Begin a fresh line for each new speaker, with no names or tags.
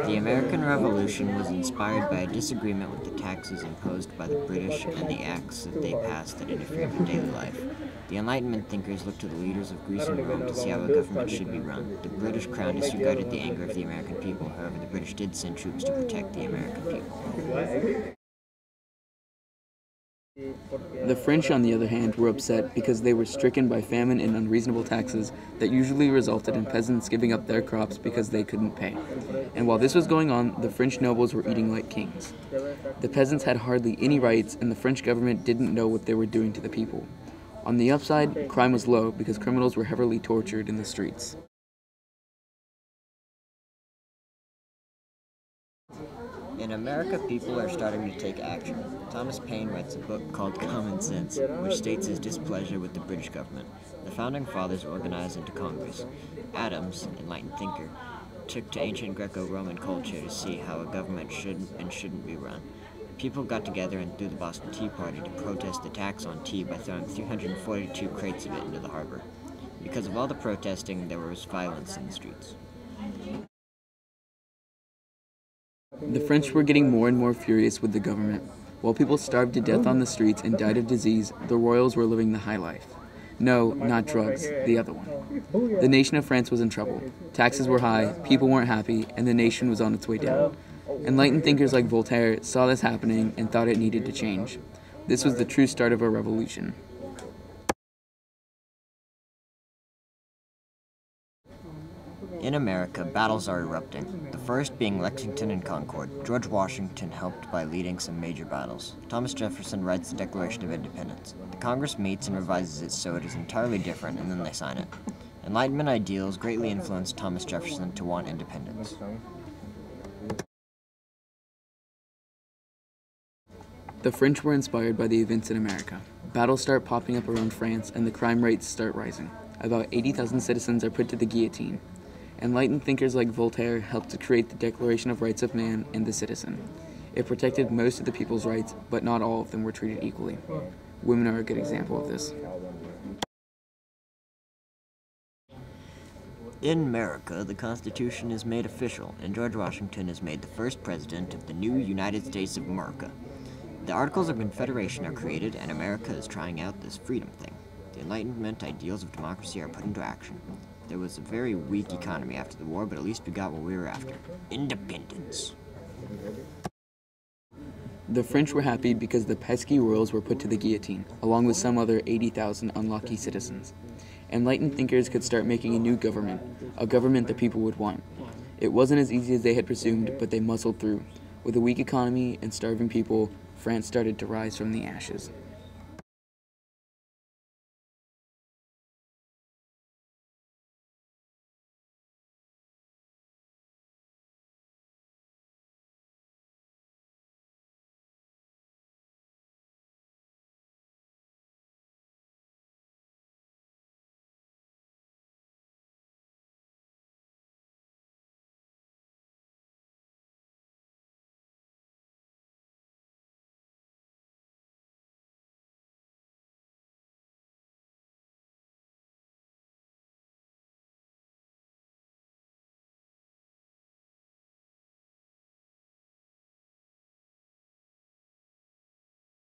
The American Revolution was inspired by a disagreement with the taxes imposed by the British and the acts that they passed that interfered with daily life. The Enlightenment thinkers looked to the leaders of Greece and Rome to see how a government should be run. The British crown disregarded the anger of the American people. However, the British did send troops to protect the American people.
The French, on the other hand, were upset because they were stricken by famine and unreasonable taxes that usually resulted in peasants giving up their crops because they couldn't pay. And while this was going on, the French nobles were eating like kings. The peasants had hardly any rights, and the French government didn't know what they were doing to the people. On the upside, crime was low because criminals were heavily tortured in the streets.
In America, people are starting to take action. Thomas Paine writes a book called Common Sense, which states his displeasure with the British government. The Founding Fathers organized into Congress. Adams, enlightened thinker, took to ancient Greco-Roman culture to see how a government should and shouldn't be run. People got together and threw the Boston Tea Party to protest the tax on tea by throwing 342 crates of it into the harbor. Because of all the protesting, there was violence in the streets.
The French were getting more and more furious with the government. While people starved to death on the streets and died of disease, the royals were living the high life. No, not drugs, the other one. The nation of France was in trouble. Taxes were high, people weren't happy, and the nation was on its way down. Enlightened thinkers like Voltaire saw this happening and thought it needed to change. This was the true start of a revolution.
In America, battles are erupting, the first being Lexington and Concord. George Washington helped by leading some major battles. Thomas Jefferson writes the Declaration of Independence. The Congress meets and revises it so it is entirely different, and then they sign it. Enlightenment ideals greatly influenced Thomas Jefferson to want independence.
The French were inspired by the events in America. Battles start popping up around France, and the crime rates start rising. About 80,000 citizens are put to the guillotine. Enlightened thinkers like Voltaire helped to create the Declaration of Rights of Man and the Citizen. It protected most of the people's rights, but not all of them were treated equally. Women are a good example of this.
In America, the Constitution is made official, and George Washington is made the first president of the new United States of America. The Articles of Confederation are created, and America is trying out this freedom thing. The Enlightenment ideals of democracy are put into action. There was a very weak economy after the war, but at least we got what we were after: independence.
The French were happy because the pesky royals were put to the guillotine, along with some other 80,000 unlucky citizens. Enlightened thinkers could start making a new government, a government that people would want. It wasn't as easy as they had presumed, but they muscled through. With a weak economy and starving people, France started to rise from the ashes.